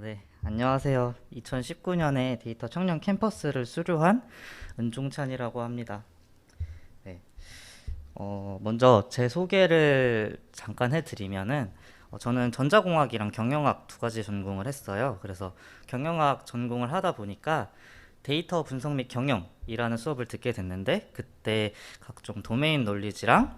네. 안녕하세요. 2019년에 데이터 청년 캠퍼스를 수료한 은종찬이라고 합니다. 네. 먼저 제 소개를 잠깐 해드리면은, 저는 전자공학이랑 경영학 두 가지 전공을 했어요. 그래서 경영학 전공을 하다 보니까 데이터 분석 및 경영이라는 수업을 듣게 됐는데, 그때 각종 도메인 논리지랑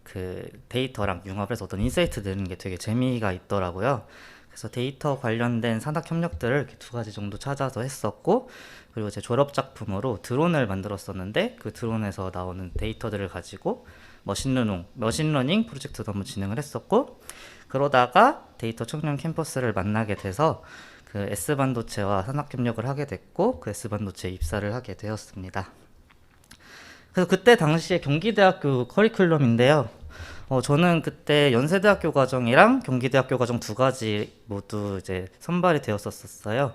그 데이터랑 융합해서 어떤 인사이트 내는 게 되게 재미가 있더라고요. 그래서 데이터 관련된 산학 협력들을 이렇게 두 가지 정도 찾아서 했었고, 그리고 제 졸업 작품으로 드론을 만들었었는데 그 드론에서 나오는 데이터들을 가지고 머신러닝 프로젝트도 한번 진행을 했었고, 그러다가 데이터 청년 캠퍼스를 만나게 돼서 그 S반도체와 산학 협력을 하게 됐고, 그 S반도체에 입사를 하게 되었습니다. 그래서 그때 당시에 경기대학교 커리큘럼인데요. 저는 그때 연세대학교 과정이랑 경기대학교 과정 두 가지 모두 이제 선발이 되었었어요.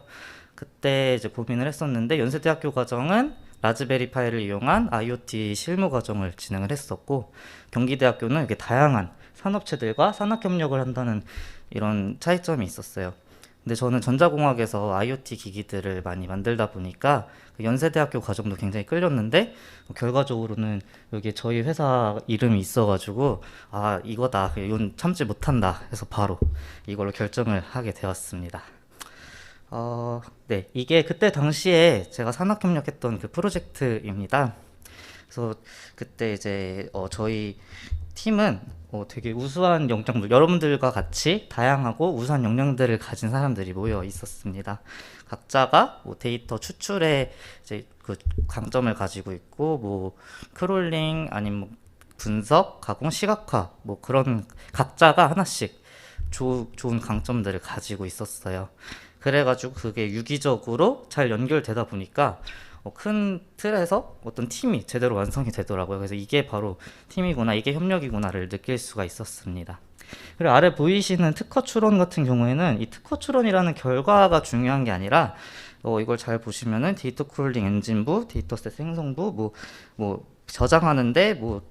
그때 이제 고민을 했었는데, 연세대학교 과정은 라즈베리 파이를 이용한 IoT 실무 과정을 진행을 했었고, 경기대학교는 이렇게 다양한 산업체들과 산학 협력을 한다는 이런 차이점이 있었어요. 근데 저는 전자공학에서 IoT 기기들을 많이 만들다 보니까 그 연세대학교 과정도 굉장히 끌렸는데, 결과적으로는 여기 저희 회사 이름이 있어가지고 이거다, 이건 참지 못한다 해서 바로 이걸로 결정을 하게 되었습니다. 네, 이게 그때 당시에 제가 산학협력했던 그 프로젝트입니다. 그래서 그때 이제 저희 팀은 되게 우수한 역량들, 여러분들과 같이 다양하고 우수한 역량들을 가진 사람들이 모여 있었습니다. 각자가 뭐 데이터 추출에 이제 그 강점을 가지고 있고, 뭐 크롤링 아니면 뭐 분석, 가공, 시각화, 뭐 그런 각자가 하나씩 좋은 강점들을 가지고 있었어요. 그래가지고 그게 유기적으로 잘 연결되다 보니까 큰 틀에서 어떤 팀이 제대로 완성이 되더라고요. 그래서 이게 바로 팀이구나, 이게 협력이구나를 느낄 수가 있었습니다. 그리고 아래 보이시는 특허 추론 같은 경우에는 이 특허 추론이라는 결과가 중요한 게 아니라, 이걸 잘 보시면은 데이터 쿨링 엔진부, 데이터셋 생성부, 뭐 저장하는데, 뭐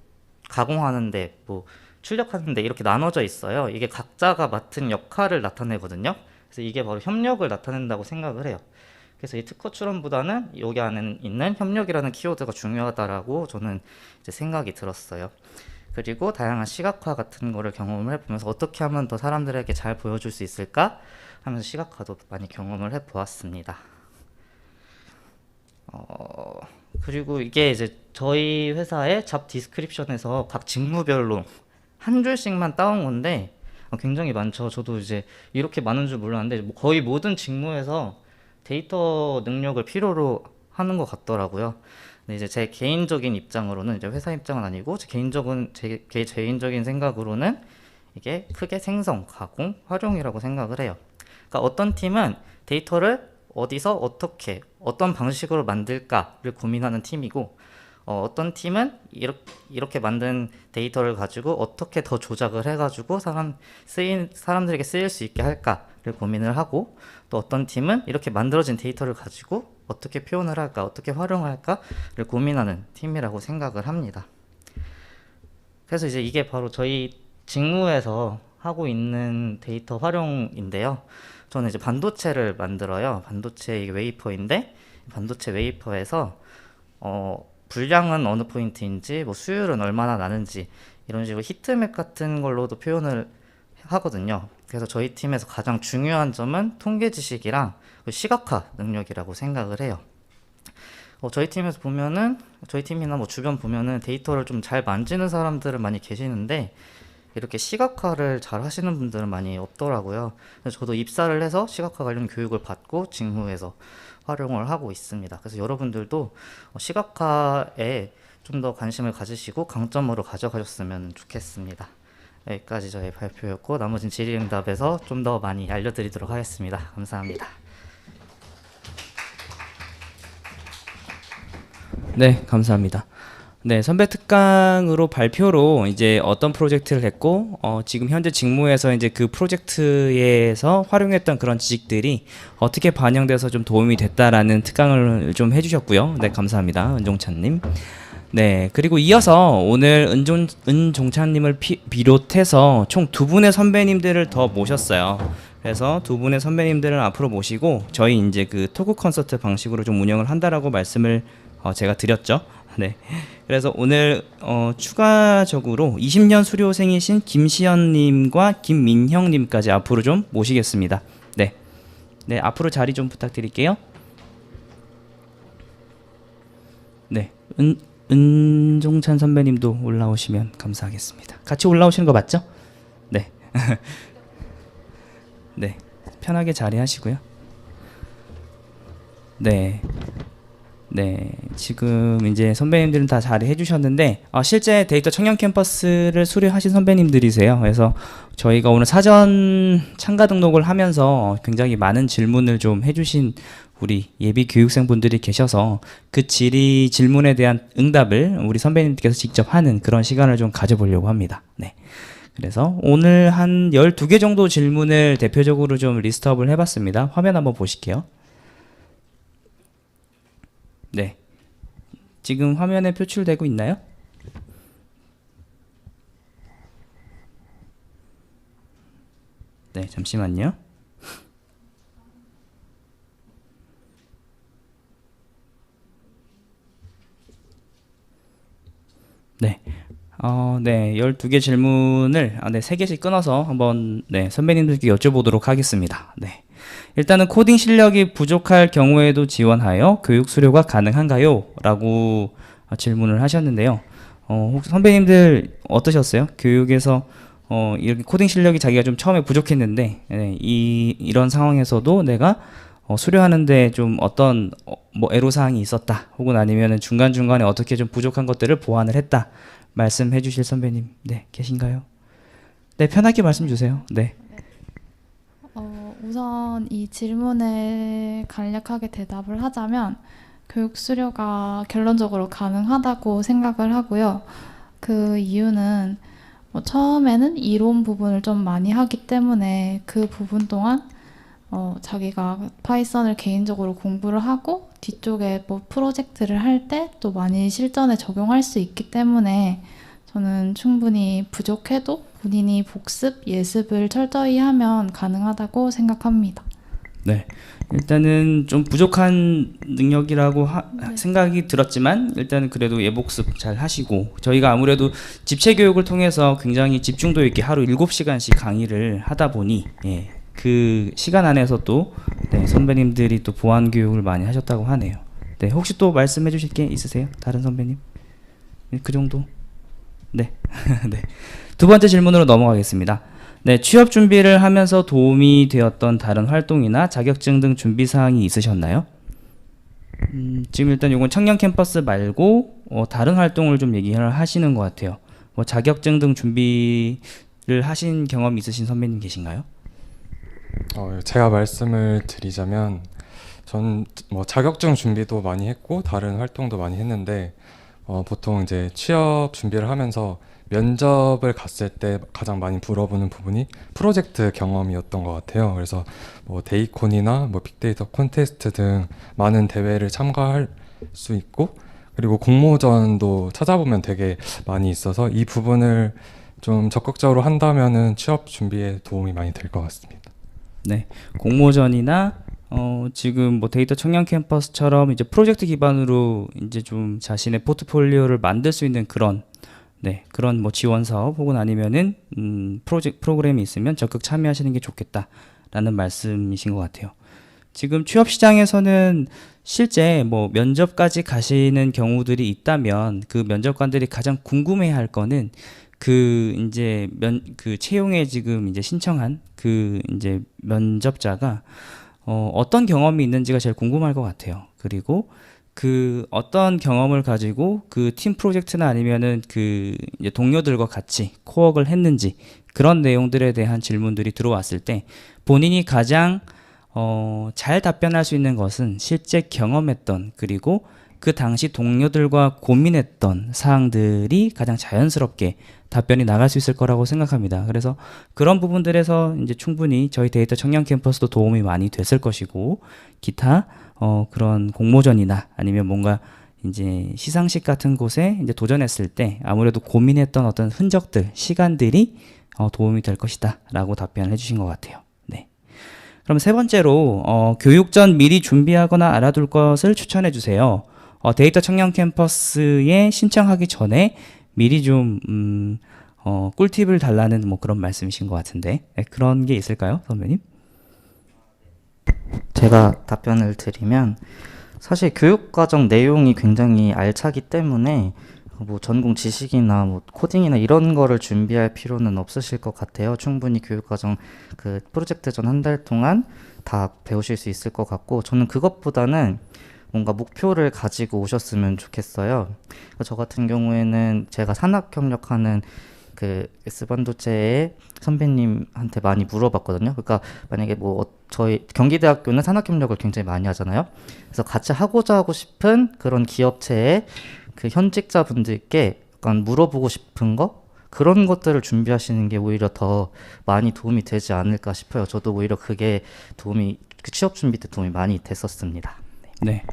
가공하는데, 뭐 출력하는데 이렇게 나눠져 있어요. 이게 각자가 맡은 역할을 나타내거든요. 그래서 이게 바로 협력을 나타낸다고 생각을 해요. 그래서 이 특허 출원보다는 여기 안에 있는 협력이라는 키워드가 중요하다라고 저는 이제 생각이 들었어요. 그리고 다양한 시각화 같은 거를 경험을 해보면서 어떻게 하면 더 사람들에게 잘 보여줄 수 있을까 하면서 시각화도 많이 경험을 해보았습니다. 그리고 이게 이제 저희 회사의 잡 디스크립션에서 각 직무별로 한 줄씩만 따온 건데, 굉장히 많죠. 저도 이제 이렇게 많은 줄 몰랐는데, 뭐 거의 모든 직무에서 데이터 능력을 필요로 하는 것 같더라고요. 근데 이제 제 개인적인 입장으로는, 이제 회사 입장은 아니고 제 개인적인 생각으로는 이게 크게 생성, 가공, 활용이라고 생각을 해요. 그러니까 어떤 팀은 데이터를 어디서 어떻게 어떤 방식으로 만들까를 고민하는 팀이고, 어떤 팀은 이렇게 만든 데이터를 가지고 어떻게 더 조작을 해가지고 사람들에게 쓰일 수 있게 할까를 고민을 하고, 또 어떤 팀은 이렇게 만들어진 데이터를 가지고 어떻게 표현을 할까, 어떻게 활용할까를 고민하는 팀이라고 생각을 합니다. 그래서 이제 이게 바로 저희 직무에서 하고 있는 데이터 활용인데요. 저는 이제 반도체를 만들어요. 반도체 이게 웨이퍼인데, 반도체 웨이퍼에서 분량은 어느 포인트인지, 뭐 수율은 얼마나 나는지, 이런 식으로 히트맵 같은 걸로도 표현을 하거든요. 그래서 저희 팀에서 가장 중요한 점은 통계 지식이랑 시각화 능력이라고 생각을 해요. 저희 팀에서 보면은, 저희 팀이나 뭐 주변 보면은 데이터를 좀 잘 만지는 사람들은 많이 계시는데, 이렇게 시각화를 잘 하시는 분들은 많이 없더라고요. 그래서 저도 입사를 해서 시각화 관련 교육을 받고 직무에서 활용을 하고 있습니다. 그래서 여러분들도 시각화에 좀 더 관심을 가지시고 강점으로 가져가셨으면 좋겠습니다. 여기까지 저의 발표였고, 나머지는 질의응답에서 좀 더 많이 알려드리도록 하겠습니다. 감사합니다. 네, 감사합니다. 네, 선배 특강으로 발표로 이제 어떤 프로젝트를 했고, 지금 현재 직무에서 이제 그 프로젝트에서 활용했던 그런 지식들이 어떻게 반영돼서 좀 도움이 됐다라는 특강을 좀 해주셨고요. 네, 감사합니다. 은종찬님. 네, 그리고 이어서 오늘 은종찬님을 비롯해서 총 두 분의 선배님들을 더 모셨어요. 그래서 두 분의 선배님들을 앞으로 모시고 저희 이제 그 토크 콘서트 방식으로 좀 운영을 한다라고 말씀을 제가 드렸죠. 네. 그래서 오늘 추가적으로 20년 수료생이신 김시연님과 김민형님까지 앞으로 좀 모시겠습니다. 네. 네, 앞으로 자리 좀 부탁드릴게요. 네, 은종찬 선배님도 올라오시면 감사하겠습니다. 같이 올라오시는 거 맞죠? 네. 네, 편하게 자리하시고요. 네. 네, 지금 이제 선배님들은 다 자리해 주셨는데 실제 데이터 청년 캠퍼스를 수료하신 선배님들이세요. 그래서 저희가 오늘 사전 참가 등록을 하면서 굉장히 많은 질문을 좀 해주신 우리 예비 교육생분들이 계셔서 그 질문에 대한 응답을 우리 선배님께서 직접 하는 그런 시간을 좀 가져보려고 합니다. 네. 그래서 오늘 한 12개 정도 질문을 대표적으로 좀 리스트업을 해봤습니다. 화면 한번 보실게요. 네. 지금 화면에 표출되고 있나요? 네, 잠시만요. 네. 네, 12개 질문을 네, 3개씩 끊어서 한번 네, 선배님들께 여쭤보도록 하겠습니다. 네. 일단은 코딩 실력이 부족할 경우에도 지원하여 교육 수료가 가능한가요? 라고 질문을 하셨는데요. 혹시 선배님들 어떠셨어요? 교육에서 이렇게 코딩 실력이 자기가 좀 처음에 부족했는데 네, 이런 상황에서도 내가 수료하는데 좀 어떤 뭐 애로사항이 있었다 혹은 아니면은 중간중간에 어떻게 좀 부족한 것들을 보완을 했다 말씀해 주실 선배님 네 계신가요? 네 편하게 말씀 주세요. 네. 우선 이 질문에 간략하게 대답을 하자면 교육 수료가 결론적으로 가능하다고 생각을 하고요. 그 이유는 처음에는 이론 부분을 좀 많이 하기 때문에 그 부분 동안 자기가 파이썬을 개인적으로 공부를 하고 뒤쪽에 뭐 프로젝트를 할 때 또 많이 실전에 적용할 수 있기 때문에 저는 충분히 부족해도 본인이 복습, 예습을 철저히 하면 가능하다고 생각합니다. 네. 일단은 좀 부족한 능력이라고 생각이 들었지만 일단은 그래도 예복습 잘 하시고 저희가 아무래도 집체 교육을 통해서 굉장히 집중도 있게 하루 7시간씩 강의를 하다 보니 예, 그 시간 안에서 또 네, 선배님들이 또 보완 교육을 많이 하셨다고 하네요. 네, 혹시 또 말씀해 주실 게 있으세요? 다른 선배님? 그 정도? 네. 네. 두 번째 질문으로 넘어가겠습니다. 네, 취업 준비를 하면서 도움이 되었던 다른 활동이나 자격증 등 준비 사항이 있으셨나요? 지금 일단 이건 청년 캠퍼스 말고 다른 활동을 좀 얘기를 하시는 것 같아요. 뭐 자격증 등 준비를 하신 경험 있으신 선배님 계신가요? 제가 말씀을 드리자면 전 뭐 자격증 준비도 많이 했고 다른 활동도 많이 했는데 보통 이제 취업 준비를 하면서 면접을 갔을 때 가장 많이 물어보는 부분이 프로젝트 경험이었던 것 같아요. 그래서 뭐 데이콘이나 뭐 빅데이터 콘테스트 등 많은 대회를 참가할 수 있고 그리고 공모전도 찾아보면 되게 많이 있어서 이 부분을 좀 적극적으로 한다면은 취업 준비에 도움이 많이 될 것 같습니다. 네, 공모전이나 지금 뭐 데이터 청년 캠퍼스처럼 이제 프로젝트 기반으로 이제 좀 자신의 포트폴리오를 만들 수 있는 그런 네, 그런 뭐 지원 사업 혹은 아니면은 프로그램이 있으면 적극 참여하시는 게 좋겠다라는 말씀이신 것 같아요. 지금 취업 시장에서는 실제 뭐 면접까지 가시는 경우들이 있다면 그 면접관들이 가장 궁금해할 거는 그 이제 그 채용에 지금 이제 신청한 그 이제 면접자가 어떤 경험이 있는지가 제일 궁금할 것 같아요. 그리고 그 어떤 경험을 가지고 그 팀 프로젝트나 아니면은 그 이제 동료들과 같이 코워크를 했는지 그런 내용들에 대한 질문들이 들어왔을 때 본인이 가장 잘 답변할 수 있는 것은 실제 경험했던 그리고 그 당시 동료들과 고민했던 사항들이 가장 자연스럽게 답변이 나갈 수 있을 거라고 생각합니다. 그래서 그런 부분들에서 이제 충분히 저희 데이터 청년 캠퍼스도 도움이 많이 됐을 것이고 기타 그런 공모전이나 아니면 뭔가 이제 시상식 같은 곳에 이제 도전했을 때 아무래도 고민했던 어떤 흔적들, 시간들이 도움이 될 것이다라고 답변을 해주신 것 같아요. 네. 그럼 세 번째로 교육 전 미리 준비하거나 알아둘 것을 추천해 주세요. 데이터 청년 캠퍼스에 신청하기 전에 미리 좀 꿀팁을 달라는 뭐 그런 말씀이신 것 같은데 네, 그런 게 있을까요, 선배님? 제가 답변을 드리면 사실 교육과정 내용이 굉장히 알차기 때문에 뭐 전공 지식이나 뭐 코딩이나 이런 거를 준비할 필요는 없으실 것 같아요. 충분히 교육과정 그 프로젝트 전 한 달 동안 다 배우실 수 있을 것 같고 저는 그것보다는 뭔가 목표를 가지고 오셨으면 좋겠어요. 저 같은 경우에는 제가 산학 협력하는 그 S반도체의 선배님한테 많이 물어봤거든요. 그러니까 만약에 뭐 저희 경기대학교는 산학 협력을 굉장히 많이 하잖아요. 그래서 같이 하고자 하고 싶은 그런 기업체의 그 현직자분들께 약간 물어보고 싶은 거 그런 것들을 준비하시는 게 오히려 더 많이 도움이 되지 않을까 싶어요. 저도 오히려 그게 도움이 그 취업 준비 때 도움이 많이 됐었습니다. 네.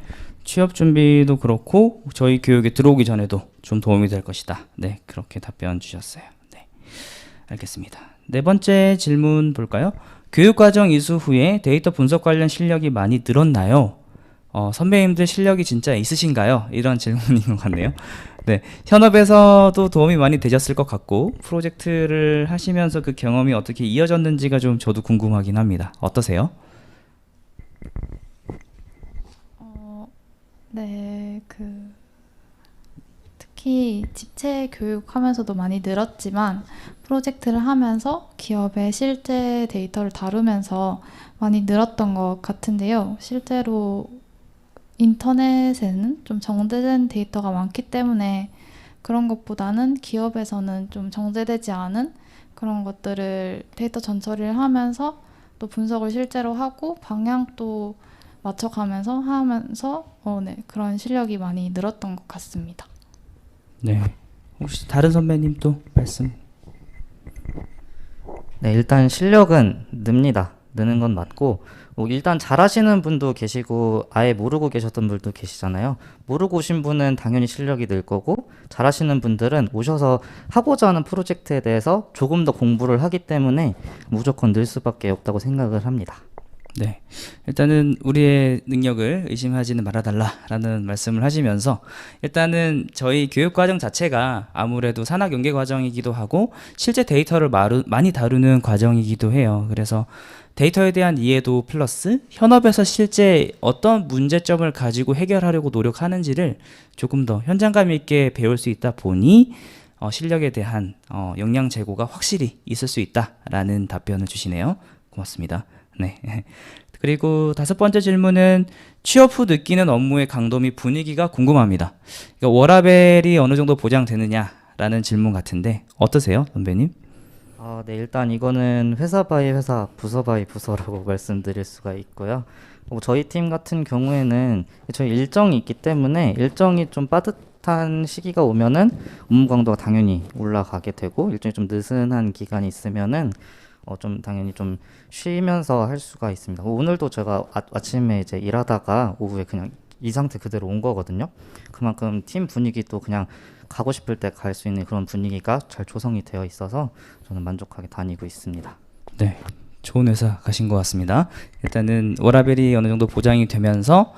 취업 준비도 그렇고 저희 교육에 들어오기 전에도 좀 도움이 될 것이다. 네, 그렇게 답변 주셨어요. 네, 알겠습니다. 네 번째 질문 볼까요? 교육과정 이수 후에 데이터 분석 관련 실력이 많이 늘었나요? 선배님들 실력이 진짜 있으신가요? 이런 질문인 것 같네요. 네, 현업에서도 도움이 많이 되셨을 것 같고 프로젝트를 하시면서 그 경험이 어떻게 이어졌는지가 좀 저도 궁금하긴 합니다. 어떠세요? 네, 특히 집체 교육하면서도 많이 늘었지만 프로젝트를 하면서 기업의 실제 데이터를 다루면서 많이 늘었던 것 같은데요. 실제로 인터넷에는 좀 정제된 데이터가 많기 때문에 그런 것보다는 기업에서는 좀 정제되지 않은 그런 것들을 데이터 전처리를 하면서 또 분석을 실제로 하고 방향도 맞춰가면서 네, 그런 실력이 많이 늘었던 것 같습니다. 네. 혹시 다른 선배님 또 말씀? 네, 일단 실력은 늡니다. 느는 건 맞고 뭐 일단 잘하시는 분도 계시고 아예 모르고 계셨던 분도 계시잖아요. 모르고 오신 분은 당연히 실력이 늘 거고 잘하시는 분들은 오셔서 하고자 하는 프로젝트에 대해서 조금 더 공부를 하기 때문에 무조건 늘 수밖에 없다고 생각을 합니다. 네. 일단은 우리의 능력을 의심하지는 말아달라라는 말씀을 하시면서 일단은 저희 교육 과정 자체가 아무래도 산학 연계 과정이기도 하고 실제 데이터를 많이 다루는 과정이기도 해요. 그래서 데이터에 대한 이해도 플러스 현업에서 실제 어떤 문제점을 가지고 해결하려고 노력하는지를 조금 더 현장감 있게 배울 수 있다 보니 실력에 대한 역량 제고가 확실히 있을 수 있다라는 답변을 주시네요. 고맙습니다. 네. 그리고 다섯 번째 질문은 취업 후 느끼는 업무의 강도 및 분위기가 궁금합니다. 그러니까 워라밸이 어느 정도 보장되느냐라는 질문 같은데 어떠세요, 선배님? 네, 일단 이거는 회사 바이 회사, 부서 바이 부서라고 말씀드릴 수가 있고요. 저희 팀 같은 경우에는 저희 일정이 있기 때문에 일정이 좀 빠듯한 시기가 오면은 업무 강도가 당연히 올라가게 되고 일정이 좀 느슨한 기간이 있으면은 좀 당연히 좀 쉬면서 할 수가 있습니다. 오늘도 제가 아침에 이제 일하다가 오후에 그냥 이 상태 그대로 온 거거든요. 그만큼 팀 분위기도 그냥 가고 싶을 때 갈 수 있는 그런 분위기가 잘 조성이 되어 있어서 저는 만족하게 다니고 있습니다. 네, 좋은 회사 가신 것 같습니다. 일단은 워라밸이 어느 정도 보장이 되면서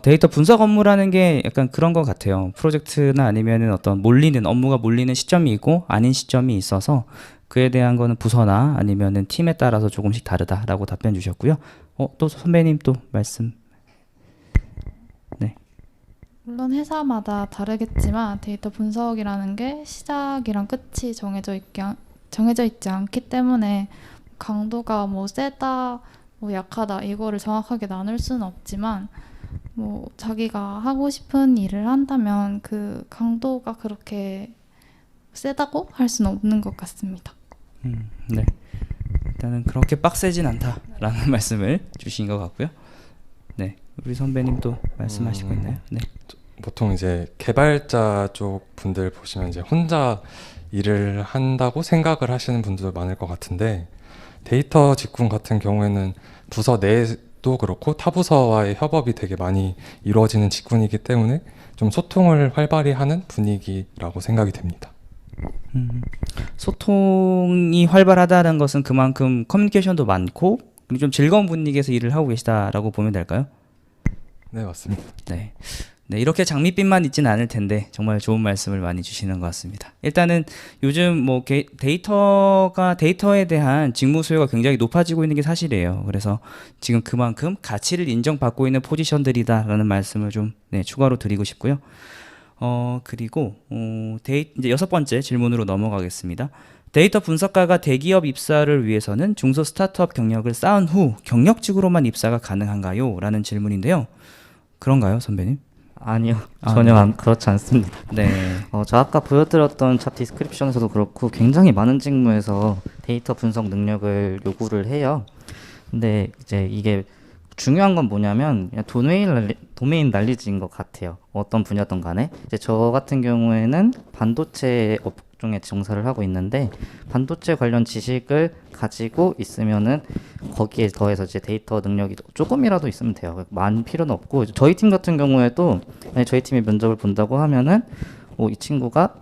데이터 분석 업무라는 게 약간 그런 것 같아요. 프로젝트나 아니면은 어떤 업무가 몰리는 시점이 있고 아닌 시점이 있어서 그에 대한 거는 부서나 아니면은 팀에 따라서 조금씩 다르다라고 답변 주셨고요. 또 선배님 또 말씀. 네. 물론 회사마다 다르겠지만 데이터 분석이라는 게 시작이랑 끝이 정해져 있지 않기 때문에 강도가 뭐 세다, 뭐 약하다 이거를 정확하게 나눌 수는 없지만 뭐 자기가 하고 싶은 일을 한다면 그 강도가 그렇게 세다고 할 수는 없는 것 같습니다. 네. 일단은 그렇게 빡세진 않다라는 말씀을 주신 것 같고요. 네. 우리 선배님도 말씀하실 거 있나요? 네. 보통 이제 개발자 쪽 분들 보시면 이제 혼자 일을 한다고 생각을 하시는 분들도 많을 것 같은데 데이터 직군 같은 경우에는 부서 내도 그렇고 타 부서와의 협업이 되게 많이 이루어지는 직군이기 때문에 좀 소통을 활발히 하는 분위기라고 생각이 됩니다. 소통이 활발하다는 것은 그만큼 커뮤니케이션도 많고 좀 즐거운 분위기에서 일을 하고 계시다라고 보면 될까요? 네, 맞습니다. 네. 네, 이렇게 장밋빛만 있지는 않을 텐데 정말 좋은 말씀을 많이 주시는 것 같습니다. 일단은 요즘 뭐 데이터에 대한 직무 수요가 굉장히 높아지고 있는 게 사실이에요. 그래서 지금 그만큼 가치를 인정받고 있는 포지션들이다라는 말씀을 좀 추가로 드리고 싶고요. 그리고 이제 6번째 질문으로 넘어가겠습니다. 데이터 분석가가 대기업 입사를 위해서는 중소 스타트업 경력을 쌓은 후 경력직으로만 입사가 가능한가요? 라는 질문인데요. 그런가요, 선배님? 아니요, 아, 전혀 네. 그렇지 않습니다. 네. 저 아까 보여드렸던 잡 디스크립션에서도 그렇고 굉장히 많은 직무에서 데이터 분석 능력을 요구를 해요. 근데 이제 이게 중요한 건 뭐냐면 그냥 도메인 날리지인 것 같아요. 어떤 분야든 간에. 이제 저 같은 경우에는 반도체 업종에 종사를 하고 있는데 반도체 관련 지식을 가지고 있으면은 거기에 더해서 이제 데이터 능력이 조금이라도 있으면 돼요. 많은 필요는 없고 저희 팀 같은 경우에도 만약 저희 팀이 면접을 본다고 하면은 이 친구가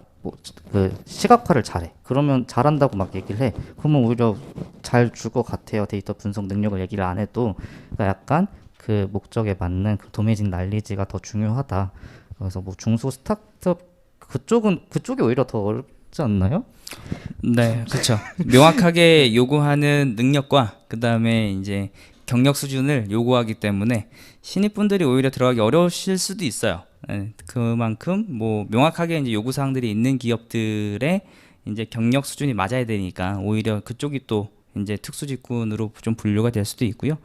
그 시각화를 잘해. 그러면 잘한다고 막 얘기를 해. 그러면 오히려 잘 줄 것 같아요. 데이터 분석 능력을 얘기를 안 해도. 그러니까 약간 그 목적에 맞는 그 도매직 난리지가 더 중요하다. 그래서 뭐 중소 스타트업 그쪽이 오히려 더 어렵지 않나요? 네, 그렇죠. 명확하게 요구하는 능력과 그다음에 이제 경력 수준을 요구하기 때문에 신입분들이 오히려 들어가기 어려우실 수도 있어요. 네, 그만큼 뭐 명확하게 이제 요구 사항들이 있는 기업들의 이제 경력 수준이 맞아야 되니까 오히려 그쪽이 또 이제 특수직군으로 좀 분류가 될 수도 있고요.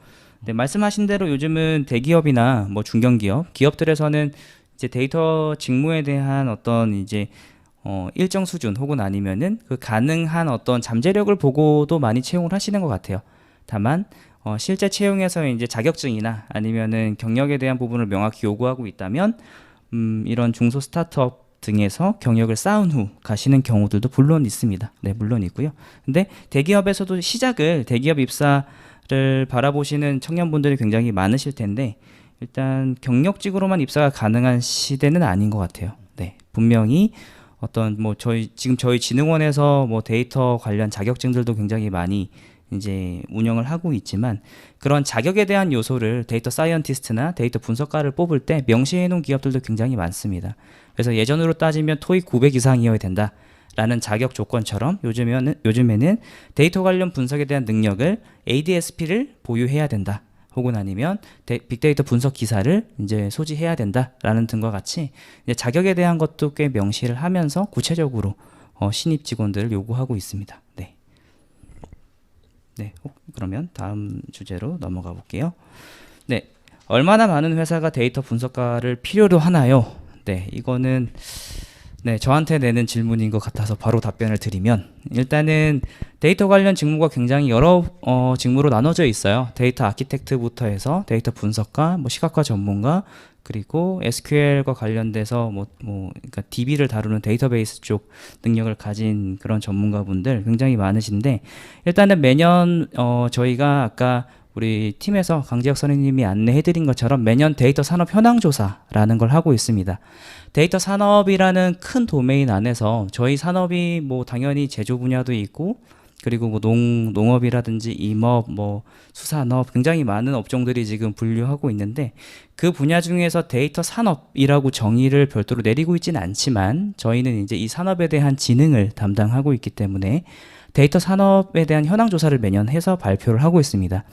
네, 말씀하신 대로 요즘은 대기업이나 뭐 중견기업, 기업들에서는 이제 데이터 직무에 대한 어떤 이제 일정 수준 혹은 아니면은 그 가능한 어떤 잠재력을 보고도 많이 채용을 하시는 것 같아요. 다만 실제 채용에서 이제 자격증이나 아니면은 경력에 대한 부분을 명확히 요구하고 있다면 이런 중소 스타트업 등에서 경력을 쌓은 후 가시는 경우들도 물론 있습니다. 네, 물론 있고요. 근데 대기업에서도 대기업 입사를 바라보시는 청년분들이 굉장히 많으실 텐데 일단 경력직으로만 입사가 가능한 시대는 아닌 것 같아요. 네, 분명히 어떤 뭐 저희 진흥원에서 뭐 데이터 관련 자격증들도 굉장히 많이 이제 운영을 하고 있지만 그런 자격에 대한 요소를 데이터 사이언티스트나 데이터 분석가를 뽑을 때 명시해 놓은 기업들도 굉장히 많습니다. 그래서 예전으로 따지면 토익 900 이상이어야 된다라는 자격 조건처럼 요즘에는 데이터 관련 분석에 대한 능력을 ADSP를 보유해야 된다. 혹은 아니면 빅데이터 분석 기사를 이제 소지해야 된다라는 등과 같이 이제 자격에 대한 것도 꽤 명시를 하면서 구체적으로 신입 직원들을 요구하고 있습니다. 네. 네. 그러면 다음 주제로 넘어가 볼게요. 네. 얼마나 많은 회사가 데이터 분석가를 필요로 하나요? 네. 이거는 저한테 내는 질문인 것 같아서 바로 답변을 드리면 일단은 데이터 관련 직무가 굉장히 여러 직무로 나눠져 있어요. 데이터 아키텍트부터 해서 데이터 분석가, 뭐 시각화 전문가, 그리고 SQL과 관련돼서 그러니까 DB를 다루는 데이터베이스 쪽 능력을 가진 그런 전문가분들 굉장히 많으신데 일단은 매년 저희가 아까 우리 팀에서 강지혁 선생님이 안내해드린 것처럼 매년 데이터 산업 현황 조사라는 걸 하고 있습니다. 데이터 산업이라는 큰 도메인 안에서 저희 산업이 뭐 당연히 제조 분야도 있고 그리고 뭐 농업이라든지 임업, 뭐 수산업 굉장히 많은 업종들이 지금 분류하고 있는데 그 분야 중에서 데이터 산업이라고 정의를 별도로 내리고 있지는 않지만 저희는 이제 이 산업에 대한 지능을 담당하고 있기 때문에 데이터 산업에 대한 현황 조사를 매년 해서 발표를 하고 있습니다.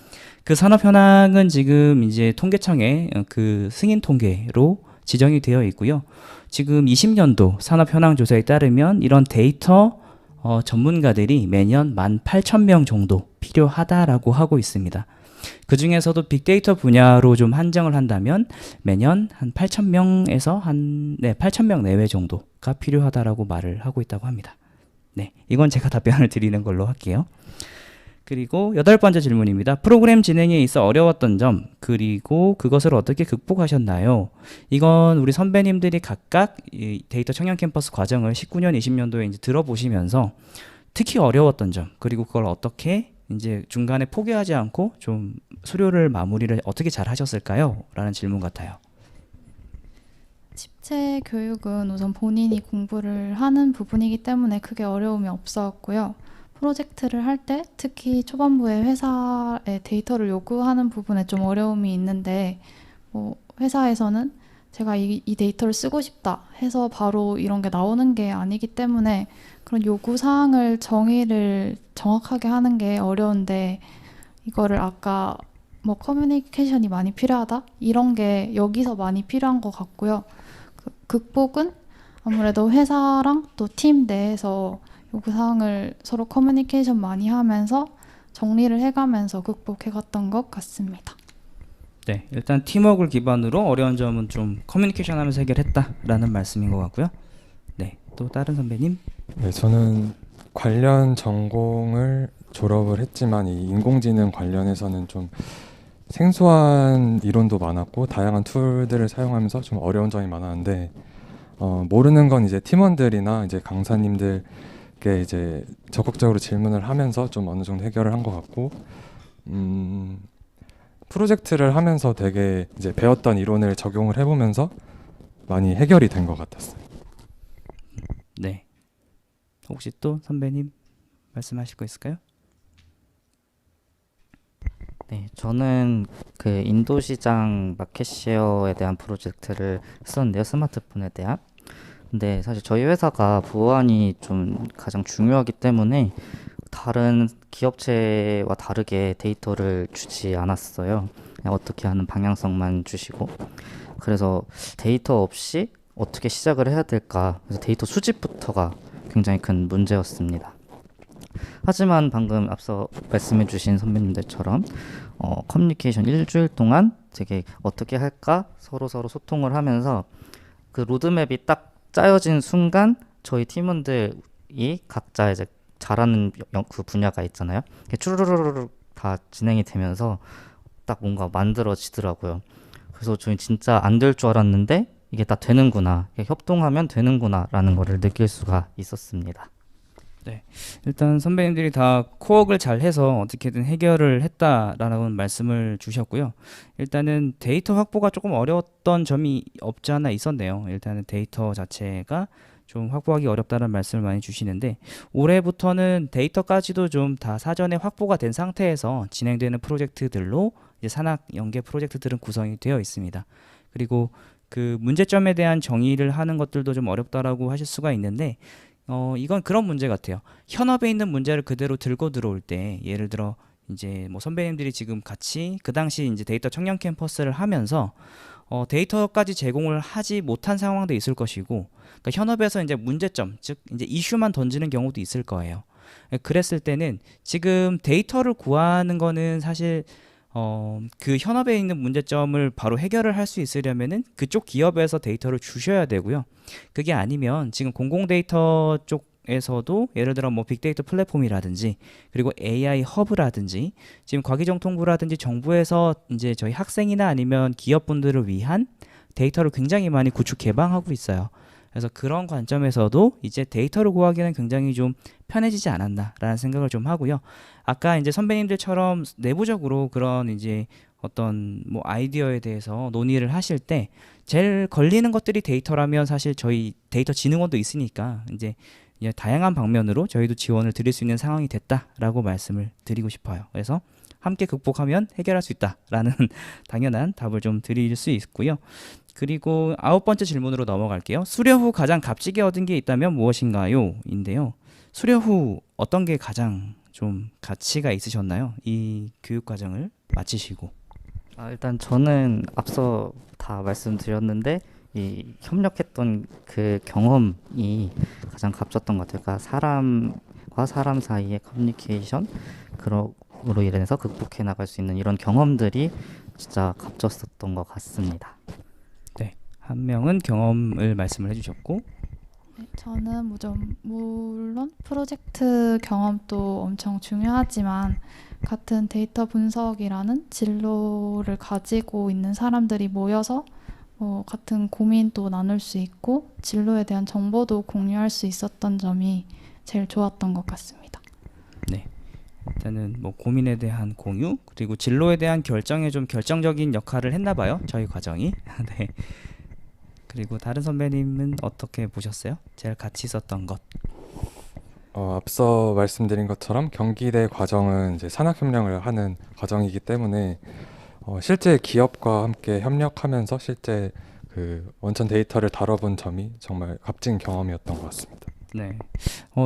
그 산업 현황은 지금 이제 통계청의 그 승인 통계로 지정이 되어 있고요. 지금 20년도 산업 현황 조사에 따르면 이런 데이터 전문가들이 매년 18,000명 정도 필요하다라고 하고 있습니다. 그 중에서도 빅데이터 분야로 좀 한정을 한다면 매년 한 8,000명에서 8,000명 내외 정도가 필요하다라고 말을 하고 있다고 합니다. 네, 이건 제가 답변을 드리는 걸로 할게요. 그리고 8번째 질문입니다. 프로그램 진행에 있어 어려웠던 점, 그리고 그것을 어떻게 극복하셨나요? 이건 우리 선배님들이 각각 이 데이터 청년 캠퍼스 과정을 19년, 20년도에 이제 들어보시면서 특히 어려웠던 점, 그리고 그걸 어떻게 이제 중간에 포기하지 않고 좀 수료를 마무리를 어떻게 잘 하셨을까요? 라는 질문 같아요. 집체 교육은 우선 본인이 공부를 하는 부분이기 때문에 크게 어려움이 없었고요. 프로젝트를 할 때 특히 초반부에 회사에 데이터를 요구하는 부분에 좀 어려움이 있는데 뭐 회사에서는 제가 이 데이터를 쓰고 싶다 해서 바로 이런 게 나오는 게 아니기 때문에 그런 요구 사항을 정의를 정확하게 하는 게 어려운데 이거를 아까 뭐 커뮤니케이션이 많이 필요하다 이런 게 여기서 많이 필요한 것 같고요. 극복은 아무래도 회사랑 또 팀 내에서 요구사항을 서로 커뮤니케이션 많이 하면서 정리를 해가면서 극복해갔던 것 같습니다. 네, 일단 팀워크를 기반으로 어려운 점은 좀 커뮤니케이션 하면서 해결했다라는 말씀인 것 같고요. 네, 또 다른 선배님? 네, 저는 관련 전공을 졸업을 했지만 이 인공지능 관련해서는 좀 생소한 이론도 많았고 다양한 툴들을 사용하면서 좀 어려운 점이 많았는데 모르는 건 이제 팀원들이나 이제 강사님들께 이제 적극적으로 질문을 하면서 좀 어느 정도 해결을 한 것 같고 프로젝트를 하면서 되게 이제 배웠던 이론을 적용을 해보면서 많이 해결이 된 것 같았어요. 네. 혹시 또 선배님 말씀하실 거 있을까요? 네, 저는 그 인도 시장 마켓 쉐어에 대한 프로젝트를 했었는데요. 스마트폰에 대한. 근데 사실 저희 회사가 보안이 좀 가장 중요하기 때문에 다른 기업체와 다르게 데이터를 주지 않았어요. 그냥 어떻게 하는 방향성만 주시고. 그래서 데이터 없이 어떻게 시작을 해야 될까. 그래서 데이터 수집부터가 굉장히 큰 문제였습니다. 하지만 방금 앞서 말씀해 주신 선배님들처럼 커뮤니케이션 일주일 동안 되게 어떻게 할까 서로 소통을 하면서 그 로드맵이 딱 짜여진 순간 저희 팀원들이 각자 이제 잘하는 그 분야가 있잖아요. 추르르르 다 진행이 되면서 딱 뭔가 만들어지더라고요. 그래서 저희 진짜 안 될 줄 알았는데 이게 다 되는구나, 이게 협동하면 되는구나라는 거를 느낄 수가 있었습니다. 네, 일단 선배님들이 다 코어를 잘 해서 어떻게든 해결을 했다라는 말씀을 주셨고요. 일단은 데이터 확보가 조금 어려웠던 점이 없지 않아 있었네요. 일단은 데이터 자체가 좀 확보하기 어렵다는 말씀을 많이 주시는데 올해부터는 데이터까지도 좀 다 사전에 확보가 된 상태에서 진행되는 프로젝트들로 이제 산학 연계 프로젝트들은 구성이 되어 있습니다. 그리고 그 문제점에 대한 정의를 하는 것들도 좀 어렵다라고 하실 수가 있는데 이건 그런 문제 같아요. 현업에 있는 문제를 그대로 들고 들어올 때 예를 들어 이제 뭐 선배님들이 지금 같이 그 당시 이제 데이터 청년 캠퍼스를 하면서 데이터까지 제공을 하지 못한 상황도 있을 것이고 그러니까 현업에서 이제 문제점 즉 이제 이슈만 던지는 경우도 있을 거예요. 그랬을 때는 지금 데이터를 구하는 거는 사실 그 현업에 있는 문제점을 바로 해결을 할 수 있으려면은 그쪽 기업에서 데이터를 주셔야 되고요. 그게 아니면 지금 공공 데이터 쪽에서도 예를 들어 뭐 빅데이터 플랫폼이라든지 그리고 AI 허브라든지 지금 과기정통부라든지 정부에서 이제 저희 학생이나 아니면 기업분들을 위한 데이터를 굉장히 많이 구축 개방하고 있어요. 그래서 그런 관점에서도 이제 데이터를 구하기는 굉장히 좀 편해지지 않았나라는 생각을 좀 하고요. 아까 이제 선배님들처럼 내부적으로 그런 이제 어떤 뭐 아이디어에 대해서 논의를 하실 때 제일 걸리는 것들이 데이터라면 사실 저희 데이터 진흥원도 있으니까 이제 다양한 방면으로 저희도 지원을 드릴 수 있는 상황이 됐다라고 말씀을 드리고 싶어요. 그래서 함께 극복하면 해결할 수 있다라는 당연한 답을 좀 드릴 수 있고요. 그리고 9번째 질문으로 넘어갈게요. 수료 후 가장 값지게 얻은 게 있다면 무엇인가요? 인데요. 수료 후 어떤 게 가장 좀 가치가 있으셨나요? 이 교육 과정을 마치시고. 일단 저는 앞서 다 말씀드렸는데 이 협력했던 그 경험이 가장 값졌던 것 같아요. 그러니까 사람과 사람 사이의 커뮤니케이션 그로 인해서 극복해 나갈 수 있는 이런 경험들이 진짜 값졌었던 것 같습니다. 네, 한 명은 경험을 말씀을 해주셨고 네, 저는 물론 프로젝트 경험도 엄청 중요하지만 같은 데이터 분석이라는 진로를 가지고 있는 사람들이 모여서 같은 고민도 나눌 수 있고 진로에 대한 정보도 공유할 수 있었던 점이 제일 좋았던 것 같습니다. 네, 일단은 뭐 고민에 대한 공유 그리고 진로에 대한 결정에 좀 결정적인 역할을 했나 봐요. 저희 과정이. 네. 그리고 다른 선배님은 어떻게 보셨어요? 제일 가치 있었던 것. 앞서 말씀드린 것처럼 경기대 과정은 이제 산학협력을 하는 과정이기 때문에 실제 기업과 함께 협력하면서 실제 그 원천 데이터를 다뤄본 점이 정말 값진 경험이었던 것 같습니다. 네.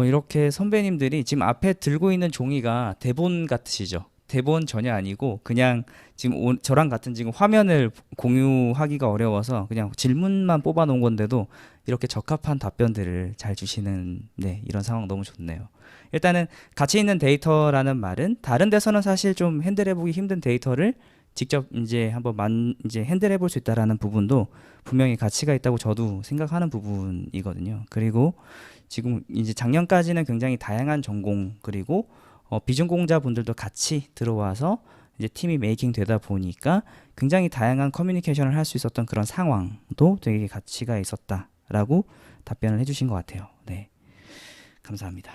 이렇게 선배님들이 지금 앞에 들고 있는 종이가 대본 같으시죠? 대본 전혀 아니고 그냥 지금 저랑 같은 지금 화면을 공유하기가 어려워서 그냥 질문만 뽑아 놓은 건데도 이렇게 적합한 답변들을 잘 주시는 네, 이런 상황 너무 좋네요. 일단은 가치 있는 데이터라는 말은 다른 데서는 사실 좀 핸들해 보기 힘든 데이터를 직접 이제 한번 이제 핸들해 볼 수 있다라는 부분도 분명히 가치가 있다고 저도 생각하는 부분이거든요. 그리고 지금 이제 작년까지는 굉장히 다양한 전공 그리고 비전공자분들도 같이 들어와서 이제 팀이 메이킹 되다 보니까 굉장히 다양한 커뮤니케이션을 할 수 있었던 그런 상황도 되게 가치가 있었다라고 답변을 해주신 것 같아요. 네, 감사합니다.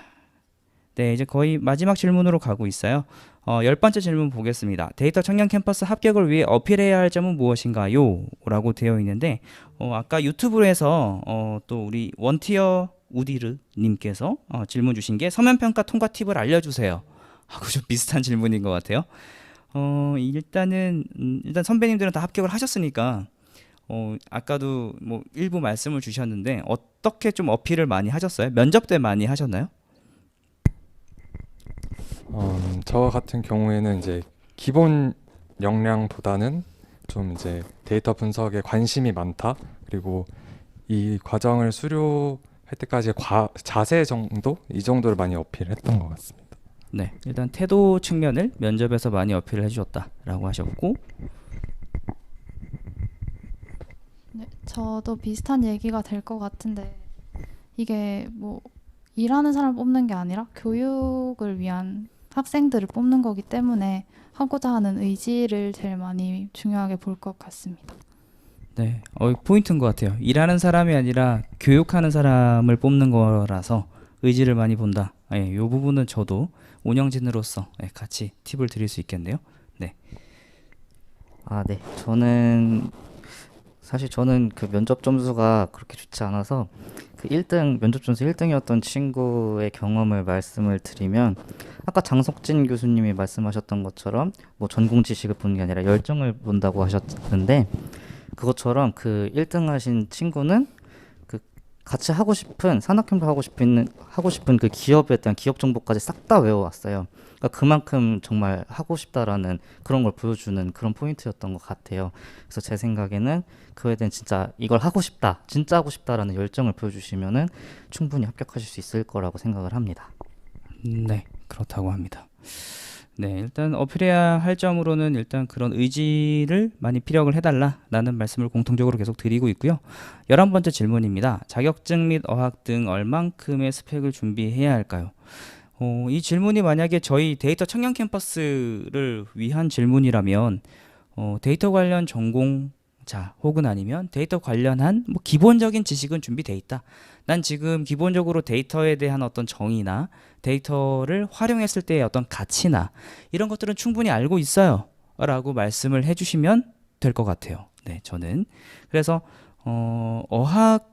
네, 이제 거의 마지막 질문으로 가고 있어요. 10번째 질문 보겠습니다. 데이터 청년 캠퍼스 합격을 위해 어필해야 할 점은 무엇인가요? 라고 되어 있는데 아까 유튜브에서 또 우리 원티어 우디르 님께서 질문 주신 게 서면평가 통과 팁을 알려주세요 하고 좀 비슷한 질문인 것 같아요. 일단 선배님들은 다 합격을 하셨으니까 아까도 뭐 일부 말씀을 주셨는데 어떻게 좀 어필을 많이 하셨어요? 면접 때 많이 하셨나요? 저 같은 경우에는 이제 기본 역량보다는 좀 이제 데이터 분석에 관심이 많다. 그리고 이 과정을 수료할 때까지 자세 정도? 이 정도를 많이 어필했던 것 같습니다. 네, 일단 태도 측면을 면접에서 많이 어필을 해주셨다라고 하셨고, 네, 저도 비슷한 얘기가 될 것 같은데 이게 뭐 일하는 사람을 뽑는 게 아니라 교육을 위한 학생들을 뽑는 거기 때문에 하고자 하는 의지를 제일 많이 중요하게 볼 것 같습니다. 네, 포인트인 것 같아요. 일하는 사람이 아니라 교육하는 사람을 뽑는 거라서 의지를 많이 본다. 이 부분은 저도 운영진으로서 같이 팁을 드릴 수 있겠네요. 네. 네. 사실 저는 그 면접 점수가 그렇게 좋지 않아서 그 1등, 면접 점수 1등이었던 친구의 경험을 말씀을 드리면 아까 장석진 교수님이 말씀하셨던 것처럼 뭐 전공 지식을 보는 게 아니라 열정을 본다고 하셨는데 그것처럼 그 1등 하신 친구는 그 같이 하고 싶은 산학협력 하고 싶은 그 기업에 대한 기업 정보까지 싹 다 외워왔어요. 그러니까 그만큼 정말 하고 싶다라는 그런 걸 보여주는 그런 포인트였던 것 같아요. 그래서 제 생각에는 그에 대한 진짜 이걸 하고 싶다, 진짜 하고 싶다라는 열정을 보여주시면은 충분히 합격하실 수 있을 거라고 생각을 합니다. 네, 그렇다고 합니다. 네, 일단 어필해야 할 점으로는 일단 그런 의지를 많이 피력을 해달라라는 말씀을 공통적으로 계속 드리고 있고요. 11번째 질문입니다. 자격증 및 어학 등 얼만큼의 스펙을 준비해야 할까요? 이 질문이 만약에 저희 데이터 청년 캠퍼스를 위한 질문이라면 데이터 관련 전공자 혹은 아니면 데이터 관련한 뭐 기본적인 지식은 준비돼 있다. 난 지금 기본적으로 데이터에 대한 어떤 정의나 데이터를 활용했을 때의 어떤 가치나 이런 것들은 충분히 알고 있어요 라고 말씀을 해주시면 될 것 같아요. 네, 저는 그래서 어학